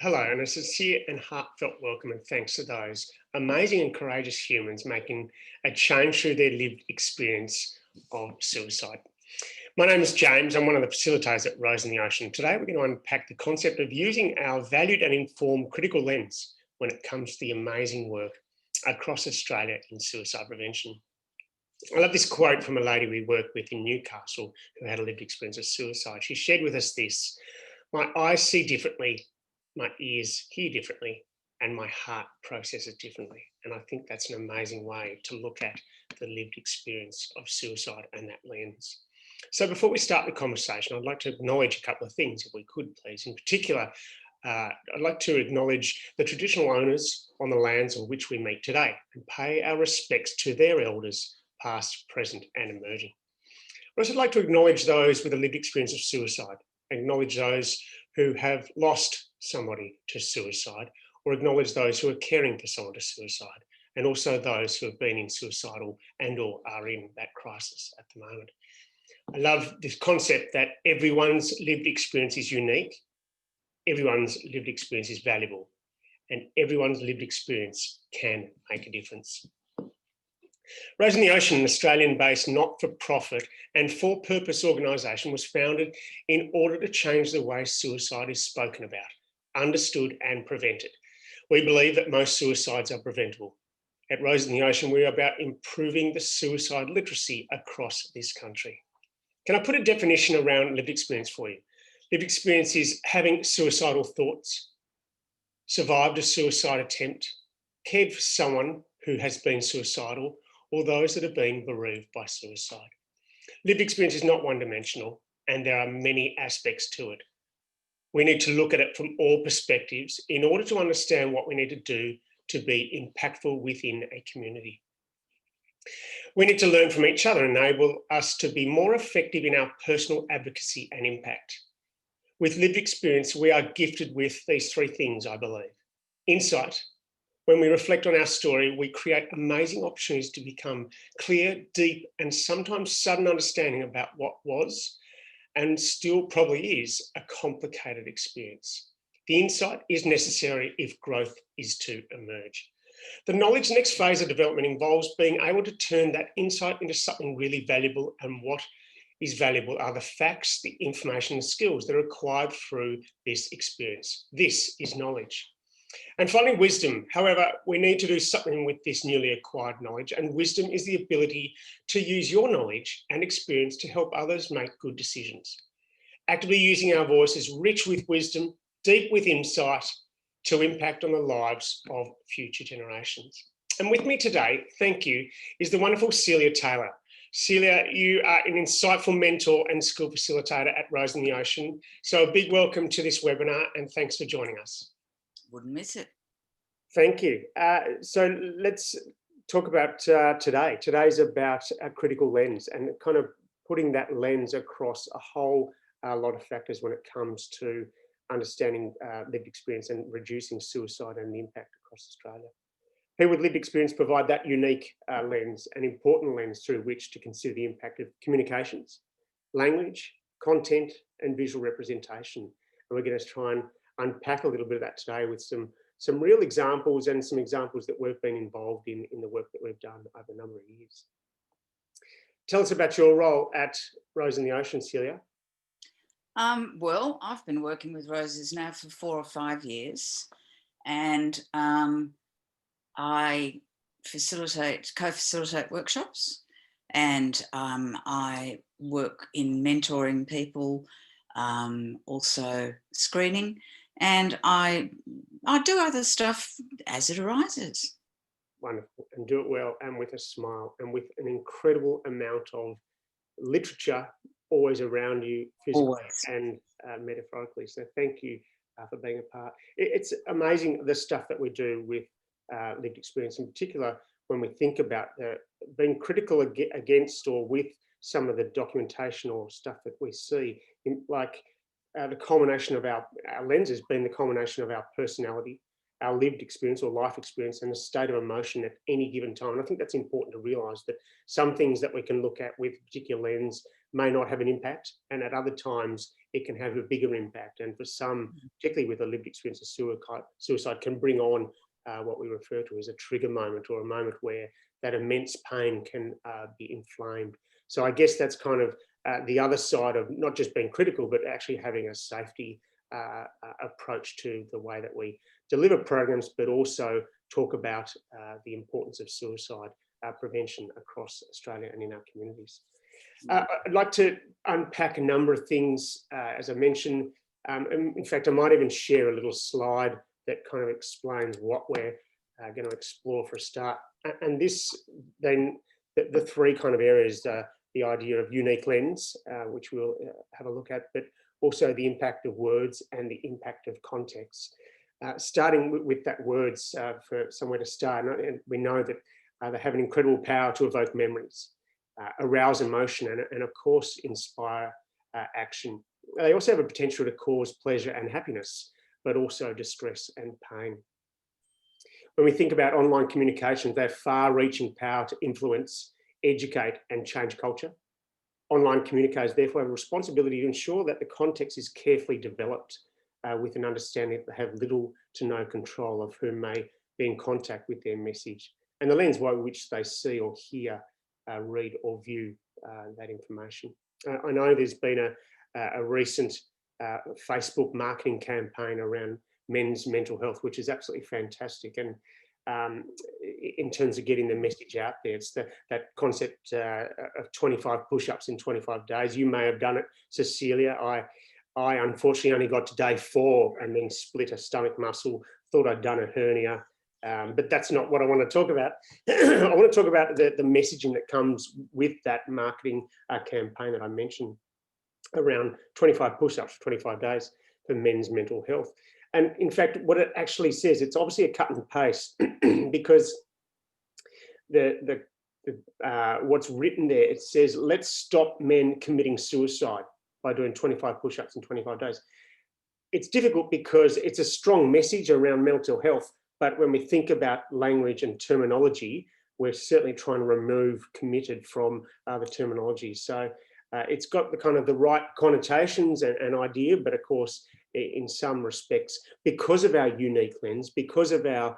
Hello, and a sincere and heartfelt welcome and thanks to those amazing and courageous humans making a change through their lived experience of suicide. My name is James. I'm one of the facilitators at Rose in the Ocean. Today, we're going to unpack the concept of using our valued and informed critical lens when it comes to the amazing work across Australia in suicide prevention. I love this quote from a lady we work with in Newcastle who had a lived experience of suicide. She shared with us this: "My eyes see differently, my ears hear differently, and my heart processes differently." And I think that's an amazing way to look at the lived experience of suicide and that lens. So before we start the conversation, I'd like to acknowledge a couple of things, if we could, please. In particular, I'd like to acknowledge the traditional owners on the lands on which we meet today and pay our respects to their elders, past, present, and emerging. I'd also like to acknowledge those with a lived experience of suicide, acknowledge those who have lost somebody to suicide, or acknowledge those who are caring for someone to suicide, and also those who have been in suicidal and or are in that crisis at the moment. I love this concept that everyone's lived experience is unique, everyone's lived experience is valuable, and everyone's lived experience can make a difference. Rose in the Ocean, an Australian-based not-for-profit and for-purpose organisation, was founded in order to change the way suicide is spoken about, understood and prevented. We believe that most suicides are preventable. At Rose in the Ocean, we are about improving the suicide literacy across this country. Can I put a definition around lived experience for you? Lived experience is having suicidal thoughts, survived a suicide attempt, cared for someone who has been suicidal, or those that have been bereaved by suicide. Lived experience is not one-dimensional, and there are many aspects to it. We need to look at it from all perspectives in order to understand what we need to do to be impactful within a community. We need to learn from each other and enable us to be more effective in our personal advocacy and impact. With lived experience, we are gifted with these three things, I believe. Insight. When we reflect on our story, we create amazing opportunities to become clear, deep, and sometimes sudden understanding about what was and still probably is a complicated experience. The insight is necessary if growth is to emerge. The knowledge next phase of development involves being able to turn that insight into something really valuable, and what is valuable are the facts, the information, and skills that are acquired through this experience. This is knowledge. And finally, wisdom. However, we need to do something with this newly acquired knowledge, and wisdom is the ability to use your knowledge and experience to help others make good decisions. Actively using our voice is rich with wisdom, deep with insight, to impact on the lives of future generations. And with me today, thank you, is the wonderful Celia Taylor. Celia, you are an insightful mentor and school facilitator at Rose in the Ocean. So a big welcome to this webinar, and thanks for joining us. Wouldn't miss it. Thank you. So let's talk about today. Today's about a critical lens and kind of putting that lens across a whole lot of factors when it comes to understanding lived experience and reducing suicide and the impact across Australia. People with lived experience provide that unique lens, an important lens through which to consider the impact of communications, language, content, and visual representation. And we're going to try and unpack a little bit of that today with some real examples and some examples that we've been involved in the work that we've done over a number of years. Tell us about your role at Rose in the Ocean, Celia. Well, I've been working with Roses now for 4 or 5 years, and I co-facilitate workshops, and I work in mentoring people, also screening, and I do other stuff as it arises. Wonderful, and do it well and with a smile and with an incredible amount of literature always around you, physically and metaphorically. So thank you for being a part. It's amazing the stuff that we do with lived experience, in particular when we think about being critical against or with some of the documentation or stuff that we see, the culmination of our lenses being the culmination of our personality, our lived experience or life experience, and the state of emotion at any given time. And I think that's important to realise, that some things that we can look at with a particular lens may not have an impact, and at other times it can have a bigger impact. And for some, particularly with a lived experience of suicide can bring on what we refer to as a trigger moment, or a moment where that immense pain can be inflamed. So I guess that's kind of the other side of not just being critical, but actually having a safety approach to the way that we deliver programs, but also talk about the importance of suicide prevention across Australia and in our communities. I'd like to unpack a number of things, as I mentioned. In fact, I might even share a little slide that kind of explains what we're going to explore for a start. And this, then, the three kind of areas, the idea of unique lens, which we'll have a look at, but also the impact of words and the impact of context. Starting with that words for somewhere to start, and we know that they have an incredible power to evoke memories, arouse emotion, and of course inspire action. They also have a potential to cause pleasure and happiness, but also distress and pain. When we think about online communications, they have far-reaching power to influence, educate, and change culture. Online communicators therefore have a responsibility to ensure that the context is carefully developed with an understanding that they have little to no control of who may be in contact with their message, and the lens by which they see or hear, read or view that information. I know there's been a recent Facebook marketing campaign around men's mental health, which is absolutely fantastic. And in terms of getting the message out there, it's that concept of 25 push-ups in 25 days. You may have done it, Cecilia. I unfortunately only got to day 4 and then split a stomach muscle, thought I'd done a hernia. But that's not what I want to talk about. I want to talk about the messaging that comes with that marketing campaign that I mentioned, around 25 push-ups for 25 days for men's mental health. And in fact, what it actually says, it's obviously a cut and paste, because what's written there, it says, let's stop men committing suicide by doing 25 push-ups in 25 days. It's difficult because it's a strong message around mental health, but when we think about language and terminology, we're certainly trying to remove committed from the terminology. So it's got the kind of the right connotations and idea, but of course, in some respects, because of our unique lens, because of our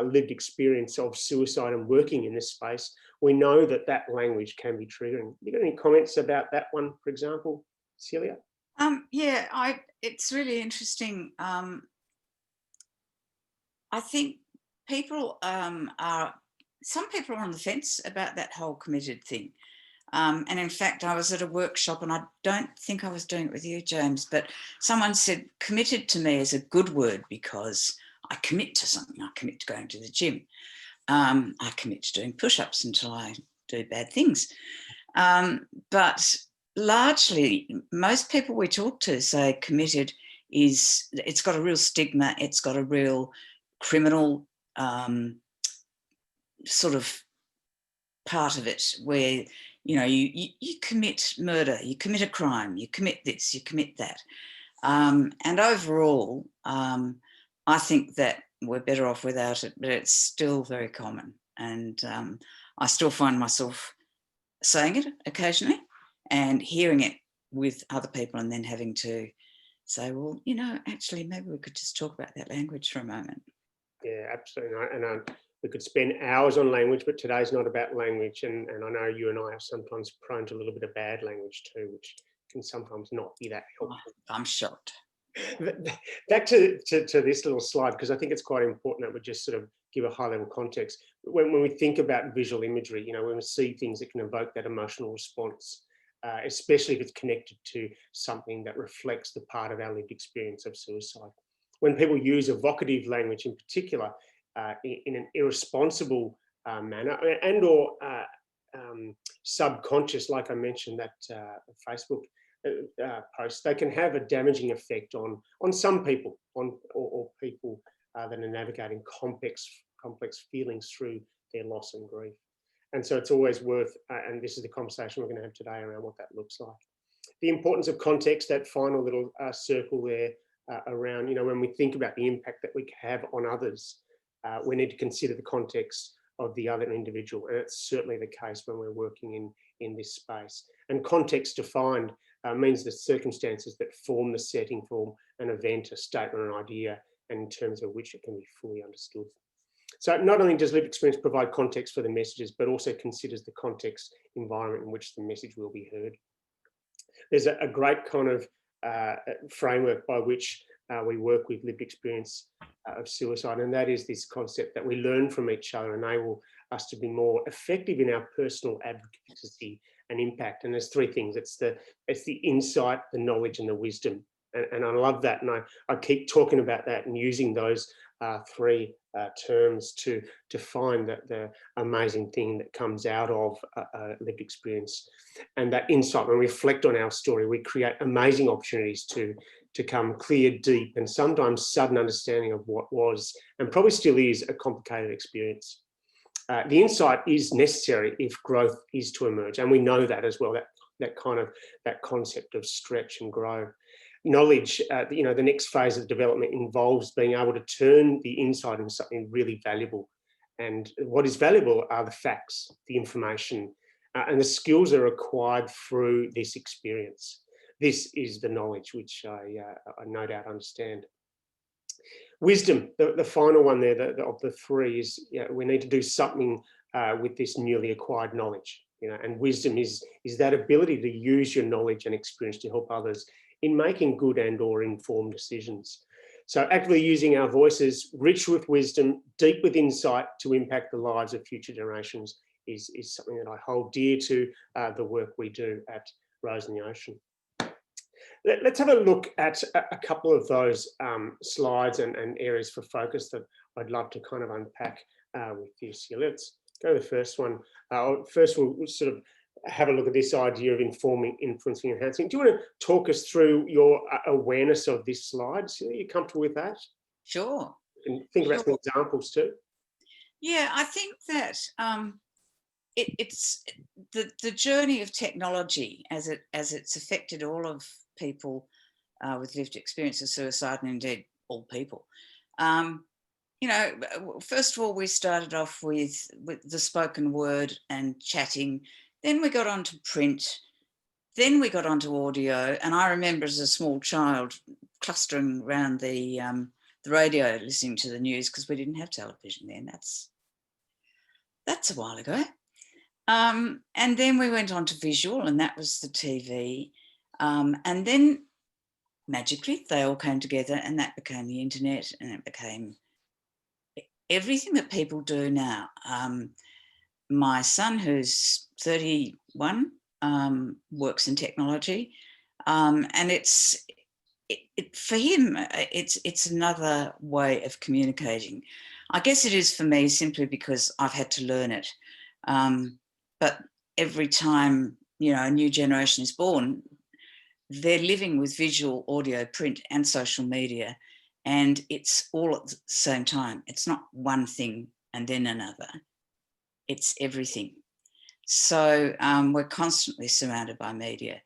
lived experience of suicide and working in this space, we know that that language can be triggering. You got any comments about that one, for example, Celia? Yeah, it's really interesting. I think people some people are on the fence about that whole committed thing. And in fact, I was at a workshop, and I don't think I was doing it with you, James, but someone said committed to me is a good word because I commit to something. I commit to going to the gym. I commit to doing push-ups until I do bad things. But largely, most people we talk to say committed it's got a real stigma. It's got a real criminal sort of part of it where, you know, you commit murder, you commit a crime, you commit this, you commit that. And overall, I think that we're better off without it, but it's still very common. And I still find myself saying it occasionally and hearing it with other people, and then having to say, well, you know, actually, maybe we could just talk about that language for a moment. Yeah, absolutely. And we could spend hours on language, but today's not about language. And I know you and I are sometimes prone to a little bit of bad language too, which can sometimes not be that helpful. I'm shocked. Back to this little slide, because I think it's quite important that we just sort of give a high level context. When we think about visual imagery, you know, when we see things that can evoke that emotional response, especially if it's connected to something that reflects the part of our lived experience of suicide. When people use evocative language in particular, in an irresponsible manner and or subconscious, like I mentioned, that Facebook post, they can have a damaging effect on some people, or people that are navigating complex feelings through their loss and grief. And so it's always worth, and this is the conversation we're going to have today around what that looks like. The importance of context, that final little circle there around, you know, when we think about the impact that we have on others, we need to consider the context of the other individual. And it's certainly the case when we're working in this space. And context defined means the circumstances that form the setting for an event, a statement, an idea, and in terms of which it can be fully understood. So not only does lived experience provide context for the messages, but also considers the context environment in which the message will be heard. There's a great kind of framework by which we work with lived experience of suicide, and that is this concept that we learn from each other, enable us to be more effective in our personal advocacy and impact. And there's three things: it's the insight, the knowledge, and the wisdom. And I love that, and I keep talking about that and using those three terms to find that the amazing thing that comes out of lived experience. And that insight, when we reflect on our story, we create amazing opportunities to come clear, deep, and sometimes sudden understanding of what was, and probably still is, a complicated experience. The insight is necessary if growth is to emerge, and we know that as well. That concept of stretch and grow. Knowledge, the next phase of development involves being able to turn the insight into something really valuable. And what is valuable are the facts, the information, and the skills are acquired through this experience. This is the knowledge which I no doubt understand. Wisdom, the final one there of the three, is we need to do something with this newly acquired knowledge. And wisdom is that ability to use your knowledge and experience to help others in making good and/or informed decisions. So actively using our voices, rich with wisdom, deep with insight, to impact the lives of future generations is something that I hold dear to the work we do at Rose in the Ocean. Let's have a look at a couple of those slides and areas for focus that I'd love to kind of unpack with you. So let's go to the first one. First, we'll sort of have a look at this idea of informing, influencing, enhancing. Do you want to talk us through your awareness of this slide? So are you comfortable with that? Sure. And think about some examples too. Yeah, I think that it's the journey of technology as it's affected all of people with lived experience of suicide, and indeed all people. First of all, we started off with the spoken word and chatting. Then we got onto print. Then we got onto audio. And I remember as a small child clustering around the radio listening to the news, because we didn't have television then. That's a while ago. And then we went on to visual, and that was the TV. And then magically they all came together, and that became the internet, and it became everything that people do now. My son, who's 31, works in technology, and for him, it's another way of communicating. I guess it is for me simply because I've had to learn it. But every time a new generation is born, they're living with visual, audio, print, and social media, and it's all at the same time. It's not one thing and then another. It's everything. So we're constantly surrounded by media,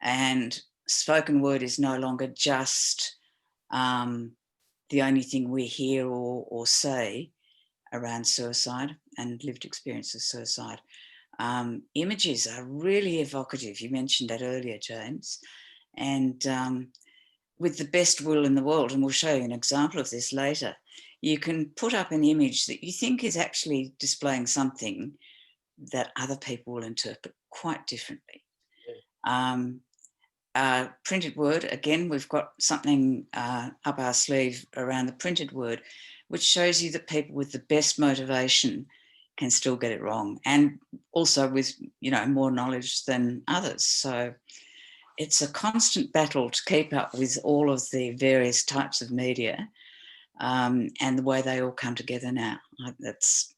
and spoken word is no longer just the only thing we hear or say around suicide and lived experience of suicide. Images are really evocative. You mentioned that earlier, James. And with the best will in the world, and we'll show you an example of this later, you can put up an image that you think is actually displaying something that other people will interpret quite differently. Printed word, again, we've got something up our sleeve around the printed word, which shows you that people with the best motivation can still get it wrong, and also with more knowledge than others. So it's a constant battle to keep up with all of the various types of media and the way they all come together now. That's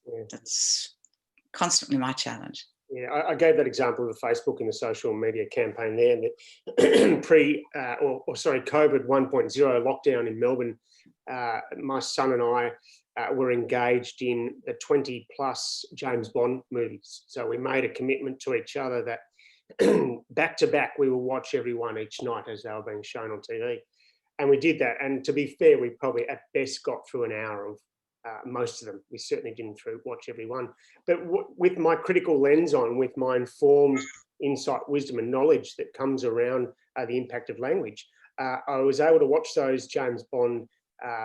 constantly my challenge. Yeah, I gave that example of Facebook and the social media campaign there. That COVID 1.0 lockdown in Melbourne, my son and I were engaged in the 20 plus James Bond movies. So we made a commitment to each other that back to back we will watch every one each night as they were being shown on TV. And we did that. And to be fair, we probably at best got through an hour of most of them. We certainly didn't watch every one. But with my critical lens on, with my informed insight, wisdom and knowledge that comes around the impact of language. I was able to watch those James Bond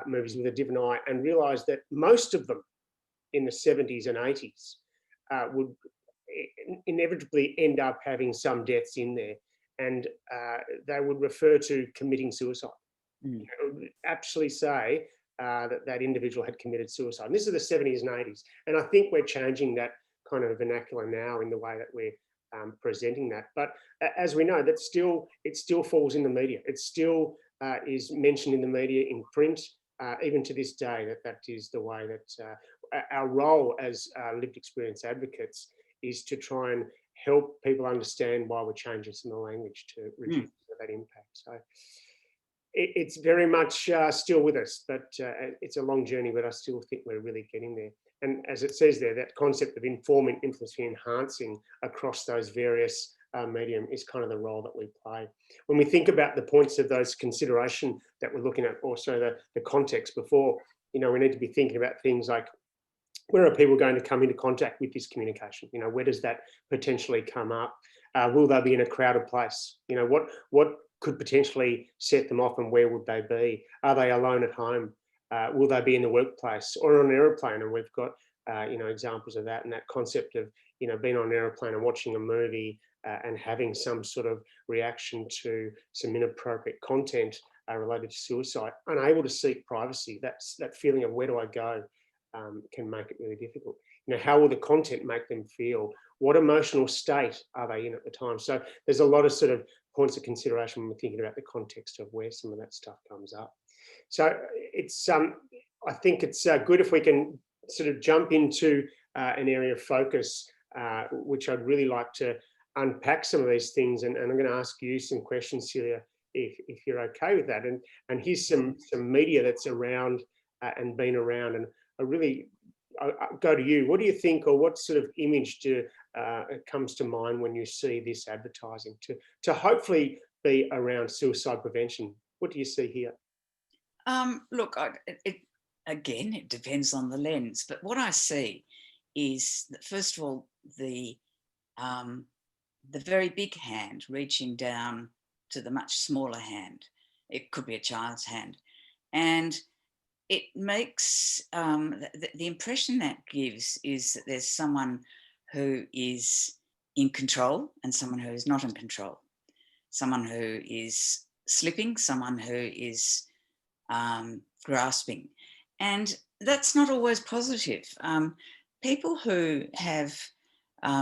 movies with a different eye and realise that most of them in the 70s and 80s would inevitably end up having some deaths in there, and they would refer to committing suicide. Mm. Would actually say that individual had committed suicide. And this is the 70s and 80s. And I think we're changing that kind of vernacular now in the way that we're presenting that. But as we know, it still falls in the media. It still is mentioned in the media, in print, even to this day, that is the way that our role as lived experience advocates is to try and help people understand why we're changing some of the language to reduce that impact. So it's very much still with us, but it's a long journey, but I still think we're really getting there. And as it says there, that concept of informing, influencing, enhancing across those various medium is kind of the role that we play. When we think about the points of those consideration that we're looking at, also the context before, we need to be thinking about things like, where are people going to come into contact with this communication? Where does that potentially come up? Will they be in a crowded place? What could potentially set them off, and where would they be? Are they alone at home? Will they be in the workplace or on an aeroplane? And we've got examples of that, and that concept of being on an aeroplane and watching a movie and having some sort of reaction to some inappropriate content related to suicide, unable to seek privacy. That feeling of where do I go can make it really difficult. How will the content make them feel? What emotional state are they in at the time? So there's a lot of sort of points of consideration when we're thinking about the context of where some of that stuff comes up. So it's I think it's good if we can sort of jump into an area of focus, which I'd really like to unpack some of these things, and I'm going to ask you some questions, Celia, if you're okay with that. And here's some media that's around and been around, and I'll go to you. What do you think, or what sort of image comes to mind when you see this advertising to hopefully be around suicide prevention? What do you see here? Look, it depends on the lens, but what I see is that, first of all, the very big hand reaching down to the much smaller hand. It could be a child's hand, and it makes the impression that gives is that there's someone who is in control and someone who is not in control, someone who is slipping, someone who is grasping. And that's not always positive. People who have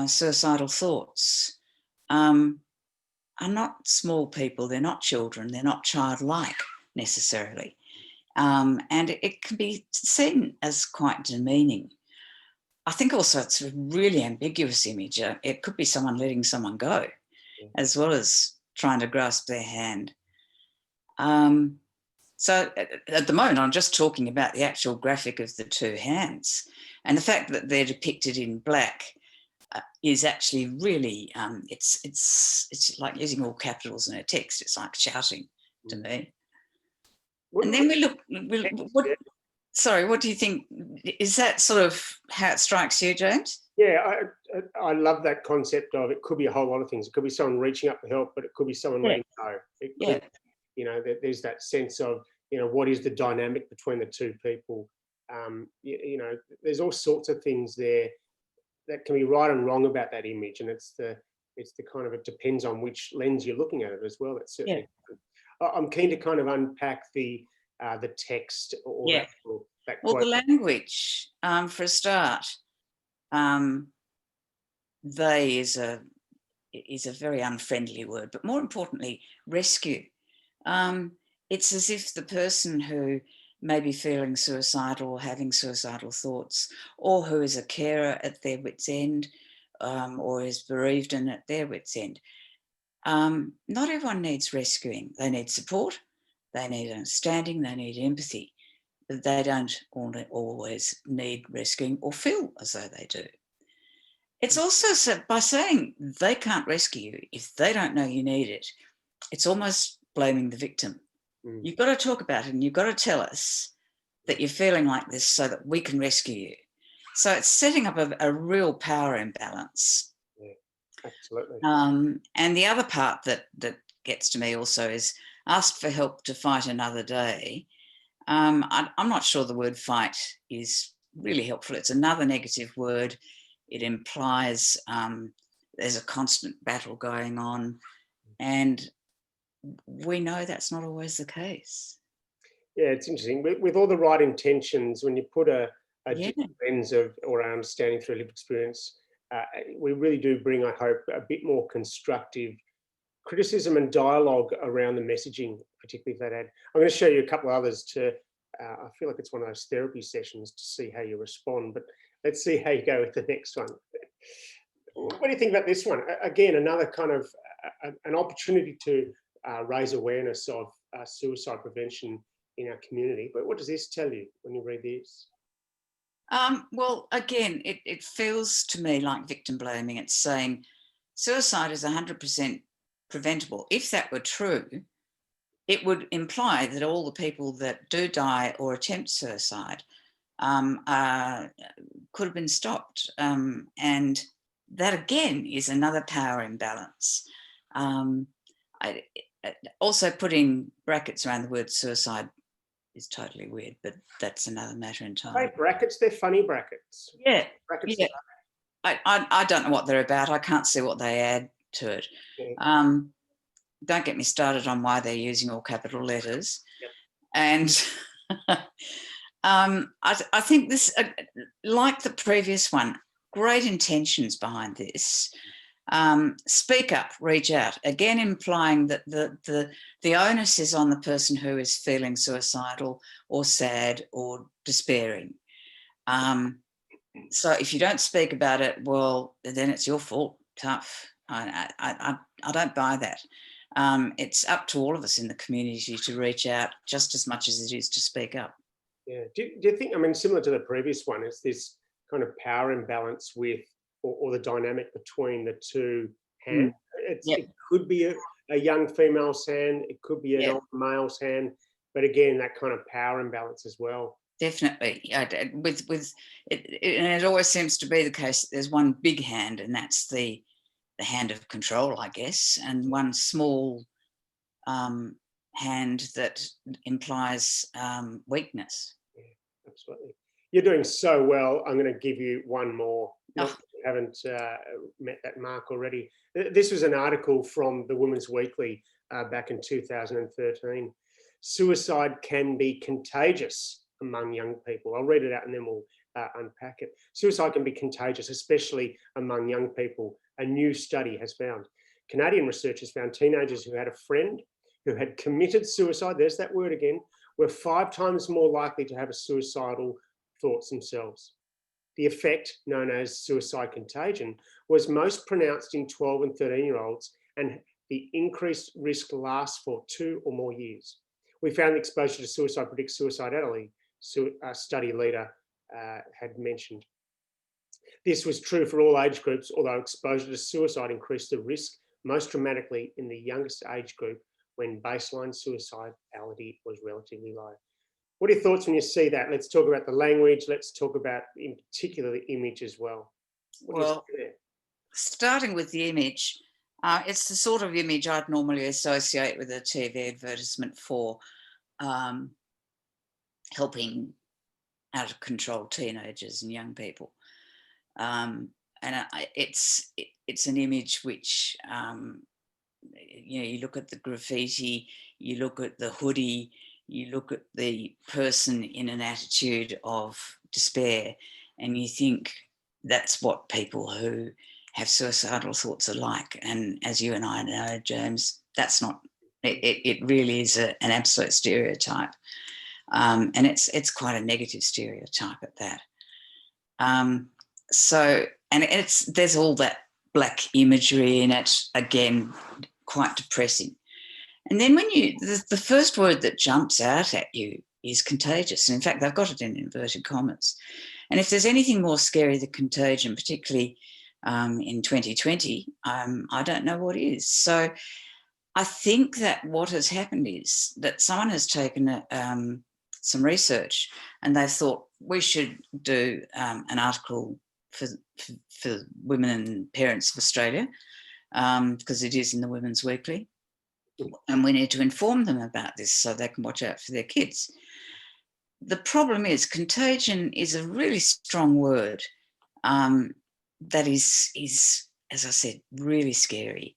suicidal thoughts are not small people, they're not children, they're not childlike necessarily. And it can be seen as quite demeaning. I think also it's a really ambiguous image. It could be someone letting someone go, as well as trying to grasp their hand. So at the moment, I'm just talking about the actual graphic of the two hands. And the fact that they're depicted in black is actually really, it's like using all capitals in a text. It's like shouting to me. And then we look, what do you think? Is that sort of how it strikes you, James? Yeah, I love that concept of, it could be a whole lot of things. It could be someone reaching up for help, but it could be someone letting go. It could, there's that sense of, what is the dynamic between the two people? There's all sorts of things there that can be right and wrong about that image, and it's the kind of, it depends on which lens you're looking at it as well. That's certainly. I'm keen to kind of unpack the text or that well, quote. The language, for a start, they is a very unfriendly word, but more importantly, rescue. It's as if the person who may be feeling suicidal or having suicidal thoughts, or who is a carer at their wit's end, or is bereaved and at their wit's end, not everyone needs rescuing. They need support, they need understanding, they need empathy, but they don't always need rescuing or feel as though they do. It's also by saying they can't rescue you if they don't know you need it, it's almost blaming the victim. You've got to talk about it, and you've got to tell us that you're feeling like this so that we can rescue you. So it's setting up a real power imbalance. Absolutely. And the other part that gets to me also is ask for help to fight another day. I'm not sure the word fight is really helpful. It's another negative word. It implies there's a constant battle going on, and we know that's not always the case. Yeah, it's interesting. With all the right intentions, when you put a Yeah, different lens of or our understanding through lived experience, we really do bring, I hope, a bit more constructive criticism and dialogue around the messaging, particularly if that ad. I'm going to show you a couple of others to. I feel like it's one of those therapy sessions to see how you respond, but let's see how you go with the next one. What do you think about this one? Again, another kind of an opportunity to raise awareness of suicide prevention in our community. But what does this tell you when you read this? well, again, it feels to me like victim blaming. It's saying suicide is 100% preventable. If that were true, it would imply that all the people that do die or attempt suicide could have been stopped. And that, again, is another power imbalance. Also, putting brackets around the word suicide is totally weird, but that's another matter entirely. Hey, brackets, they're funny brackets. Yeah, Brackets. yeah. I don't know what they're about. I can't see what they add to it. Yeah. Don't get me started on why they're using all capital letters. Yep. And I think this, like the previous one, great intentions behind this. Speak up, reach out, again implying that the onus is on the person who is feeling suicidal or sad or despairing. So if you don't speak about it, well, then it's your fault. Tough. I don't buy that. It's up to all of us in the community to reach out just as much as it is to speak up. Yeah. Do you think, I mean, similar to the previous one, it's this kind of power imbalance with, or the dynamic between the two hands? Yep. It could be a young female's hand, it could be an Yep. old male's hand, but again, that kind of power imbalance as well. Definitely. With it, and it always seems to be the case. There's one big hand, and that's the hand of control, I guess, and one small hand that implies weakness. Yeah, absolutely. You're doing so well. I'm going to give you one more. Not that you haven't met that mark already. This was an article from the Women's Weekly back in 2013. Suicide can be contagious among young people. I'll read it out and then we'll unpack it. Suicide can be contagious, especially among young people. A new study has found. Canadian researchers found teenagers who had a friend who had committed suicide, there's that word again, were 5 times more likely to have a suicidal thoughts themselves. The effect, known as suicide contagion, was most pronounced in 12 and 13-year-olds, and the increased risk lasts for 2 or more years. We found the exposure to suicide predicts suicidality, a study leader had mentioned. This was true for all age groups, although exposure to suicide increased the risk most dramatically in the youngest age group when baseline suicidality was relatively low. What are your thoughts when you see that? Let's talk about the language. Let's talk about, in particular, the image as well. Well, starting with the image, it's the sort of image I'd normally associate with a TV advertisement for helping out of control teenagers and young people. And it's an image which, you look at the graffiti, you look at the hoodie, you look at the person in an attitude of despair, and you think that's what people who have suicidal thoughts are like. And as you and I know, James, that's not, it really is an absolute stereotype. And it's quite a negative stereotype at that. So, and there's all that black imagery in it, again, quite depressing. And then when the first word that jumps out at you is contagious. And in fact, they've got it in inverted commas. And if there's anything more scary than contagion, particularly in 2020, I don't know what is. So I think that what has happened is that someone has taken some research and they thought we should do an article for women and parents of Australia, because it is in the Women's Weekly. And we need to inform them about this so they can watch out for their kids. The problem is contagion is a really strong word that is, as I said, really scary.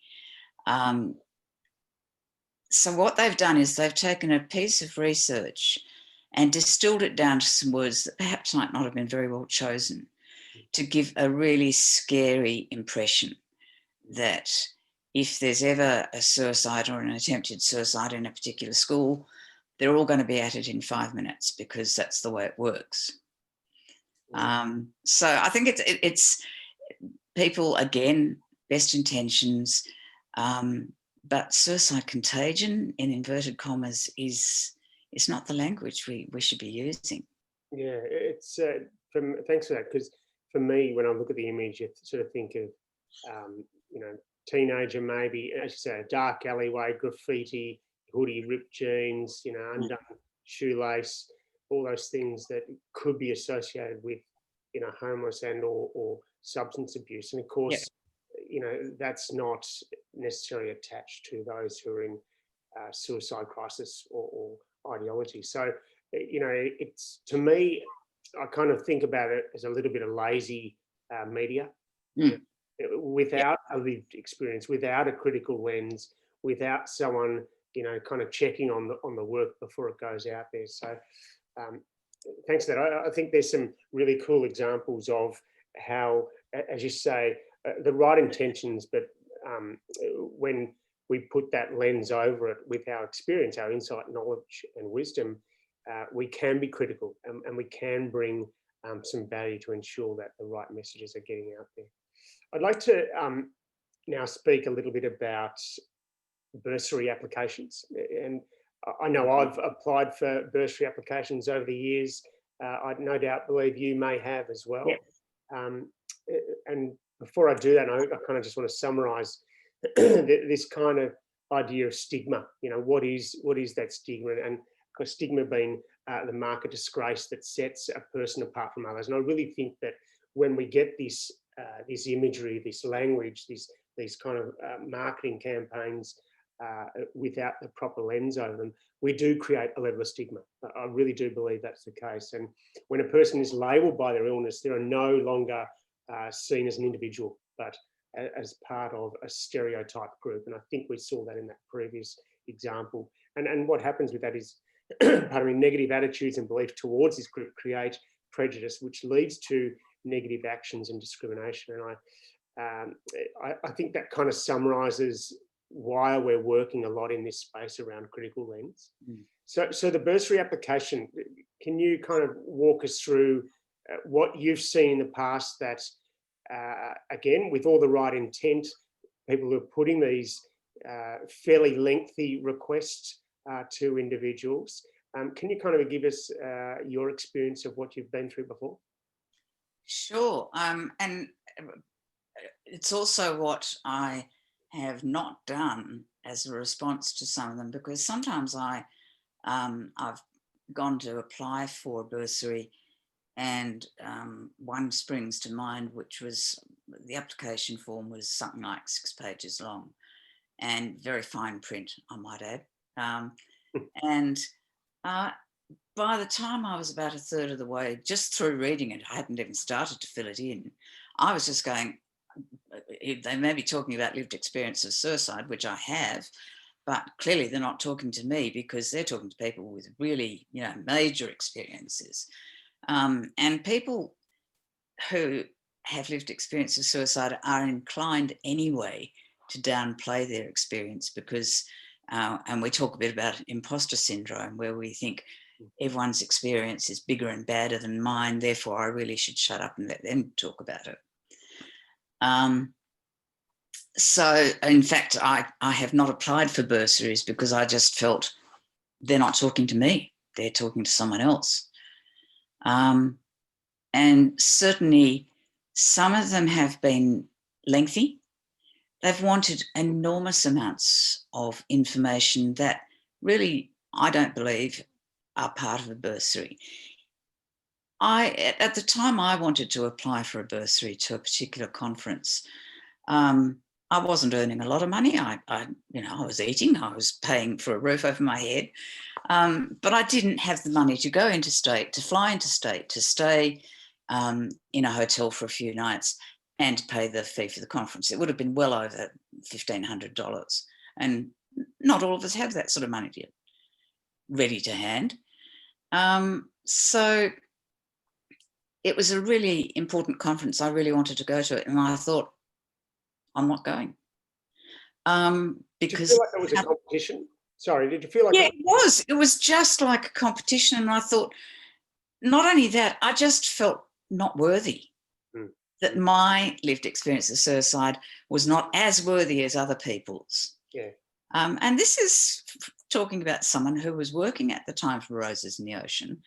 So what they've done is they've taken a piece of research and distilled it down to some words that perhaps might not have been very well chosen to give a really scary impression that if there's ever a suicide or an attempted suicide in a particular school, they're all going to be at it in 5 minutes because that's the way it works. So I think it's people, again, best intentions, but suicide contagion, in inverted commas, is not the language we should be using. Yeah, it's thanks for that, because for me, when I look at the image, you sort of think of, teenager, maybe, as you say, a dark alleyway, graffiti, hoodie, ripped jeans, undone shoelace, all those things that could be associated with, homeless and or substance abuse. And of course, that's not necessarily attached to those who are in suicide crisis or ideology. So, it's, to me, I kind of think about it as a little bit of lazy media. Without a lived experience, without a critical lens, without someone, kind of checking on the work before it goes out there. So thanks for that. I think there's some really cool examples of how, as you say, the right intentions, but when we put that lens over it with our experience, our insight, knowledge and wisdom, we can be critical and we can bring some value to ensure that the right messages are getting out there. I'd like to now speak a little bit about bursary applications. And I know I've applied for bursary applications over the years. I no doubt believe you may have as well. Yeah. And before I do that, I kind of just want to summarise this kind of idea of stigma. What is that stigma? And because stigma being the mark of disgrace that sets a person apart from others. And I really think that when we get this imagery, this language, these kind of marketing campaigns without the proper lens over them, we do create a level of stigma. I really do believe that's the case. And when a person is labelled by their illness, they are no longer seen as an individual, but as part of a stereotype group. And I think we saw that in that previous example. And what happens with that is, negative attitudes and belief towards this group create prejudice, which leads to negative actions and discrimination. And I think that kind of summarises why we're working a lot in this space around critical lens. So the bursary application, can you kind of walk us through what you've seen in the past that, again, with all the right intent, people who are putting these fairly lengthy requests to individuals. Can you kind of give us your experience of what you've been through before? Sure. And it's also what I have not done as a response to some of them, because sometimes I've gone to apply for a bursary and one springs to mind, which was the application form was something like 6 pages long and very fine print, I might add. And by the time I was about a third of the way, just through reading it, I hadn't even started to fill it in. I was just going, they may be talking about lived experience of suicide, which I have, but clearly they're not talking to me because they're talking to people with really, major experiences. And people who have lived experience of suicide are inclined anyway to downplay their experience because, and we talk a bit about imposter syndrome, where we think everyone's experience is bigger and badder than mine, therefore I really should shut up and let them talk about it. So in fact, I have not applied for bursaries because I just felt they're not talking to me, they're talking to someone else. And certainly some of them have been lengthy. They've wanted enormous amounts of information that really, I don't believe, are part of a bursary. at the time I wanted to apply for a bursary to a particular conference. I wasn't earning a lot of money. I was eating, I was paying for a roof over my head, but I didn't have the money to go interstate, to fly interstate, to stay in a hotel for a few nights and to pay the fee for the conference. It would have been well over $1,500. And not all of us have that sort of money ready to hand. So it was a really important conference. I really wanted to go to it. And I thought, I'm not going. Because did you feel like there was a competition? Sorry, did you feel like... Yeah, it was. It was just like a competition. And I thought, not only that, I just felt not worthy. That my lived experience of suicide was not as worthy as other people's. Yeah. And this is talking about someone who was working at the time for Roses in the Ocean.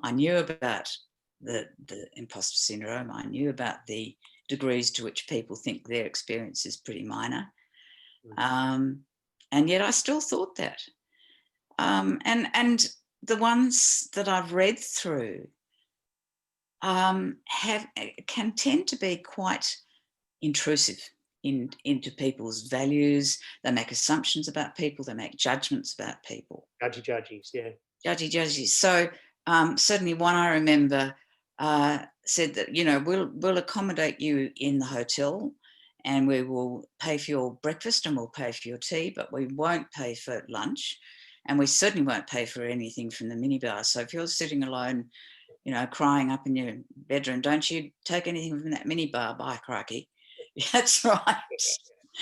I knew about the imposter syndrome. I knew about the degrees to which people think their experience is pretty minor. And yet I still thought that. And the ones that I've read through can tend to be quite intrusive into people's values. They make assumptions about people. They make judgments about people. Judges, yeah. Judges. So certainly one I remember said that, we'll accommodate you in the hotel and we will pay for your breakfast and we'll pay for your tea, but we won't pay for lunch. And we certainly won't pay for anything from the minibar. So if you're sitting alone, crying up in your bedroom, don't you take anything from that minibar, by crikey. That's right.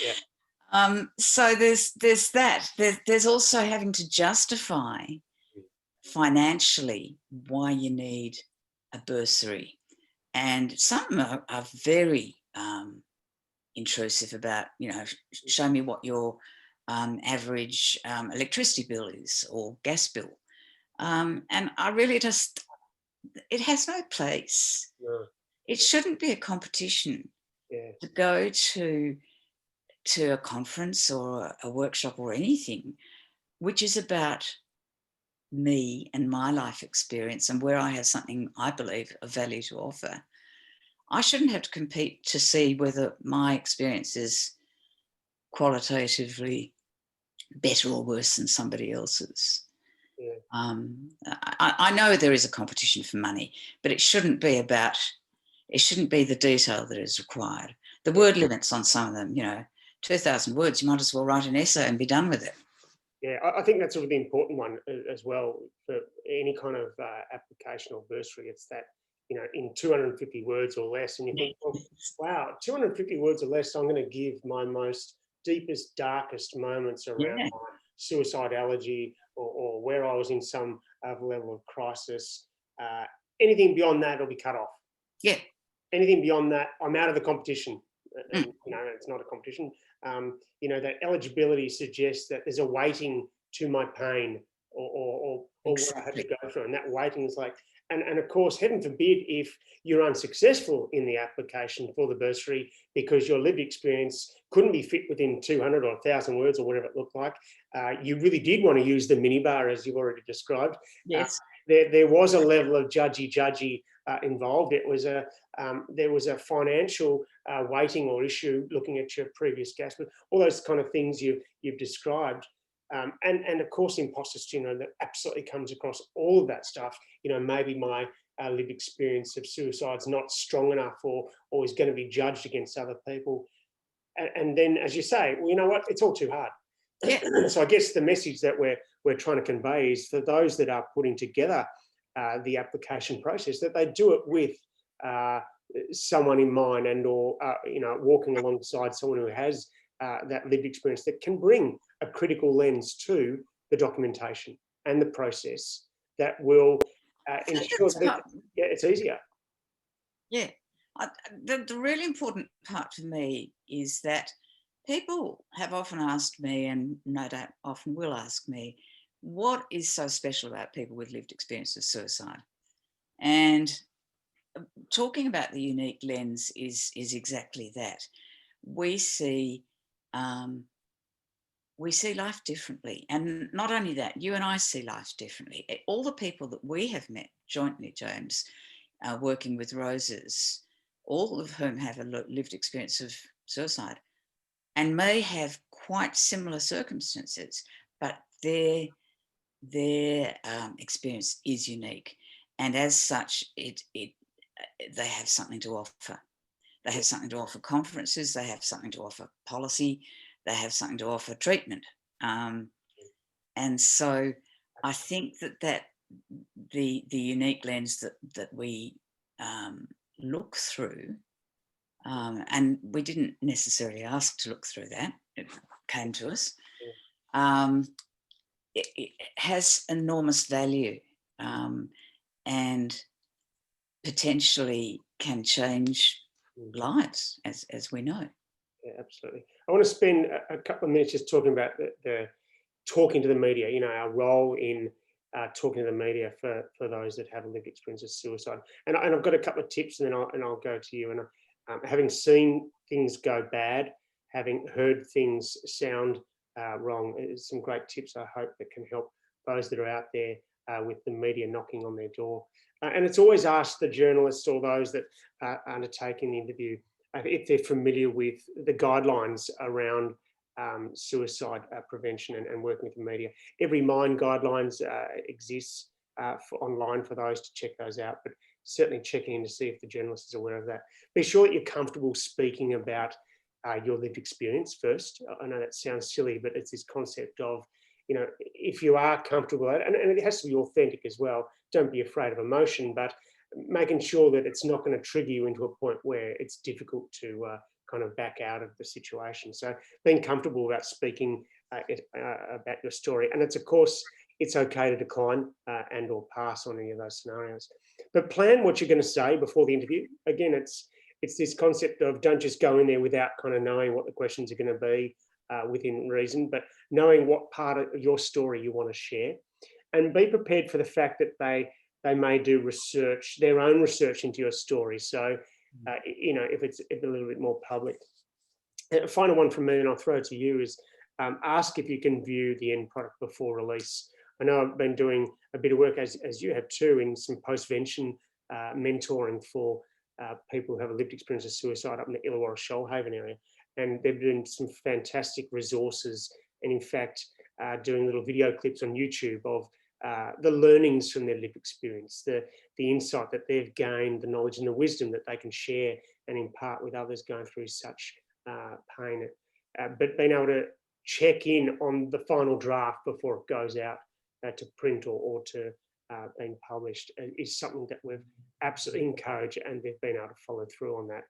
Yeah. So there's that. There's also having to justify financially why you need a bursary. And some are very intrusive about, show me what your average electricity bill is or gas bill. And I really it has no place. No. It shouldn't be a competition to go to a conference or a workshop or anything, which is about me and my life experience and where I have something I believe of value to offer. I shouldn't have to compete to see whether my experience is qualitatively better or worse than somebody else's. Yeah. I know there is a competition for money, but it shouldn't be the detail that is required. The word limits on some of them, 2,000 words, you might as well write an essay and be done with it. Yeah, I think that's a really important one as well for any kind of application or bursary. It's that, in 250 words or less, and you think, well, wow, 250 words or less, I'm going to give my most deepest, darkest moments around my suicidality or where I was in some level of crisis. Anything beyond that will be cut off. Yeah. Anything beyond that, I'm out of the competition. And, it's not a competition. That eligibility suggests that there's a weighting to my pain or what I had to go through. And that weighting is like, and of course, heaven forbid if you're unsuccessful in the application for the bursary because your lived experience couldn't be fit within 200 or 1,000 words or whatever it looked like. You really did want to use the minibar, as you've already described. Yes. There was a level of judgy involved. There was a financial weighting or issue looking at your previous gas, but all those kind of things you've described. And of course, imposter syndrome that absolutely comes across all of that stuff. Maybe my lived experience of suicide's not strong enough or is going to be judged against other people. And then, as you say, well, you know what? It's all too hard. Yeah. So I guess the message that we're trying to convey is for those that are putting together the application process, that they do it with someone in mind and or walking alongside someone who has that lived experience that can bring a critical lens to the documentation and the process that will ensure that it's easier. Yeah. The really important part for me is that people have often asked me, and no doubt often will ask me, what is so special about people with lived experience of suicide? And talking about the unique lens is exactly that. We see life differently. And not only that, you and I see life differently. All the people that we have met jointly, James, working with roses, all of whom have a lived experience of suicide and may have quite similar circumstances, but their experience is unique. And as such, they have something to offer. They have something to offer conferences, they have something to offer policy, they have something to offer treatment. And so I think that the unique lens that we look through, and we didn't necessarily ask to look through that, it came to us, it has enormous value, and potentially can change lives, as we know. Yeah, absolutely. I want to spend a couple of minutes just talking about the talking to the media, our role in talking to the media for those that have a lived experience of suicide. And I've got a couple of tips, and then I'll go to you. And having seen things go bad, having heard things sound wrong, is some great tips I hope that can help those that are out there with the media knocking on their door. And it's always asked the journalists or those that are undertaking the interview if they're familiar with the guidelines around suicide prevention and working with the media. Every Mind guidelines exists online for those to check those out, but certainly checking in to see if the journalist is aware of that. Be sure that you're comfortable speaking about your lived experience first. I know that sounds silly, but it's this concept of, if you are comfortable at it, and it has to be authentic as well, don't be afraid of emotion, but making sure that it's not going to trigger you into a point where it's difficult to kind of back out of the situation. So being comfortable about speaking about your story. And of course, it's okay to decline and or pass on any of those scenarios. But plan what you're going to say before the interview. Again, it's this concept of don't just go in there without kind of knowing what the questions are going to be within reason, but knowing what part of your story you want to share. And be prepared for the fact that they may do research, their own research into your story. So, if it's a little bit more public. A final one from me, and I'll throw it to you, is ask if you can view the end product before release. I know I've been doing a bit of work, as you have too, in some postvention mentoring for people who have a lived experience of suicide up in the Illawarra Shoalhaven area. And they've been some fantastic resources, and in fact, doing little video clips on YouTube of the learnings from their lived experience, the insight that they've gained, the knowledge and the wisdom that they can share and impart with others going through such pain. But being able to check in on the final draft before it goes out to print or to being published is something that we've absolutely encouraged, and they've been able to follow through on that.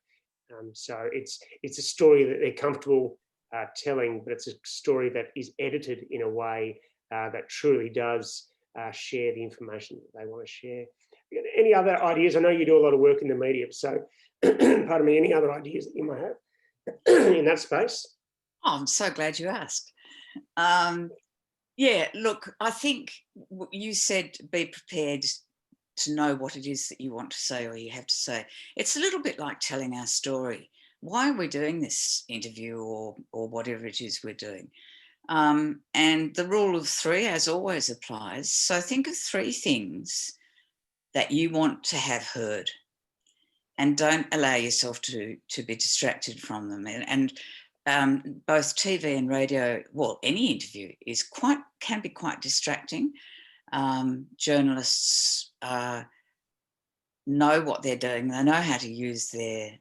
So it's a story that they're comfortable telling, but it's a story that is edited in a way that truly does share the information that they want to share. Any other ideas? I know you do a lot of work in the media, so pardon me, any other ideas that you might have in that space? Oh, I'm so glad you asked. Yeah, look, I think you said be prepared to know what it is that you want to say or you have to say. It's a little bit like telling our story. Why are we doing this interview or whatever it is we're doing? And the rule of three, as always, applies. So think of three things that you want to have heard, and don't allow yourself to be distracted from them. And both TV and radio, well, any interview can be quite distracting. Journalists know what they're doing. They know how to use their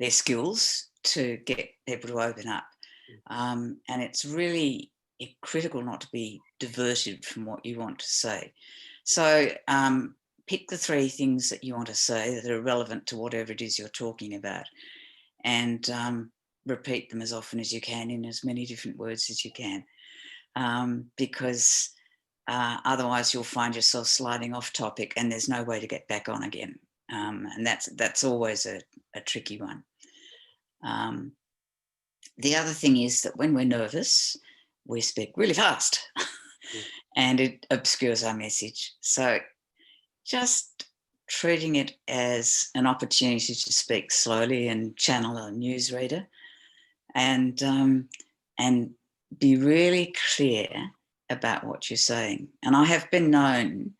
skills to get people to open up. And it's really critical not to be diverted from what you want to say. So pick the three things that you want to say that are relevant to whatever it is you're talking about, and repeat them as often as you can in as many different words as you can, because otherwise you'll find yourself sliding off topic and there's no way to get back on again. And that's always a tricky one. The other thing is that when we're nervous, we speak really fast and it obscures our message. So just treating it as an opportunity to speak slowly and channel a newsreader, and be really clear about what you're saying. And I have been known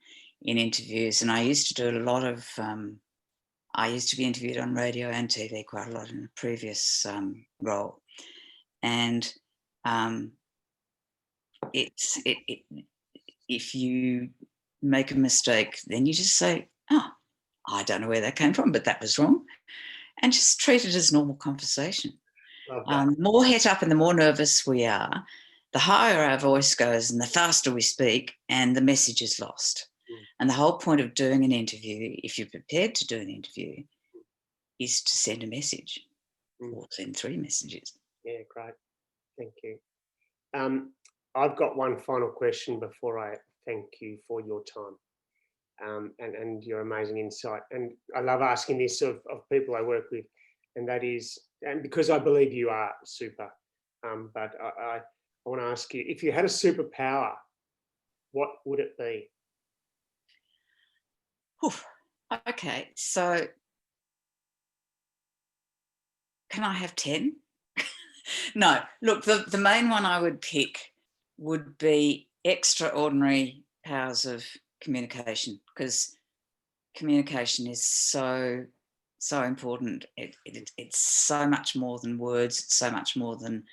in interviews, and I used to do a lot of, I used to be interviewed on radio and TV quite a lot in a previous role. And if you make a mistake, then you just say, oh, I don't know where that came from, but that was wrong. And just treat it as normal conversation. The more het up and the more nervous we are, the higher our voice goes and the faster we speak, and the message is lost. And the whole point of doing an interview, if you're prepared to do an interview, is to send a message or send 3 messages. Yeah, great. Thank you. I've got one final question before I thank you for your time and your amazing insight. And I love asking this of people I work with, and that is, and because I believe you are super, but I want to ask you, if you had a superpower, what would it be? Okay, so can I have 10? No, look, the main one I would pick would be extraordinary powers of communication, because communication is so important. It's so much more than words. It's so much more than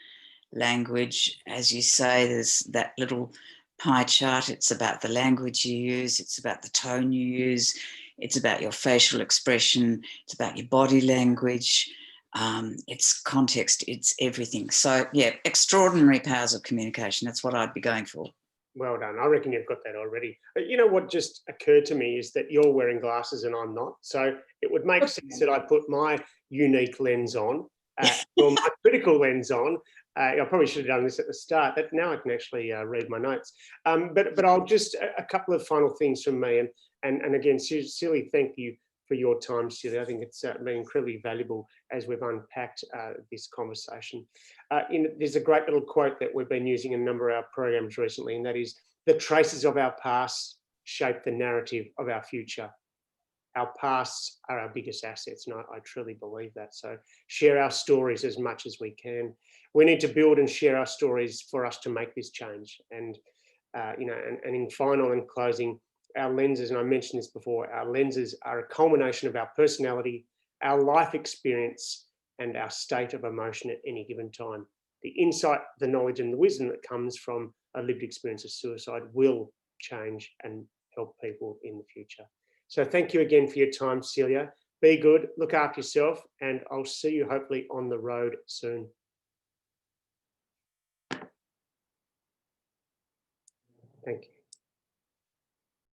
language. As you say, there's that little pie chart. It's about the language you use. It's about the tone you use. It's about your facial expression. It's about your body language. It's context. It's everything. So yeah, extraordinary powers of communication. That's what I'd be going for. Well done. I reckon you've got that already. But you know what just occurred to me is that you're wearing glasses and I'm not. So it would make sense that I put my unique lens on, or my critical lens on. I probably should have done this at the start. But now I can actually read my notes. But I'll just a couple of final things from me. And again, Celia, thank you for your time, Celia. I think it's been incredibly valuable as we've unpacked this conversation. There's a great little quote that we've been using in a number of our programs recently, and that is, the traces of our past shape the narrative of our future. Our pasts are our biggest assets, and I truly believe that. So share our stories as much as we can. We need to build and share our stories for us to make this change. And, and in final and closing, our lenses, and I mentioned this before, our lenses are a culmination of our personality, our life experience, and our state of emotion at any given time. The insight, the knowledge, and the wisdom that comes from a lived experience of suicide will change and help people in the future. So thank you again for your time, Celia. Be good, look after yourself, and I'll see you hopefully on the road soon. Thank you.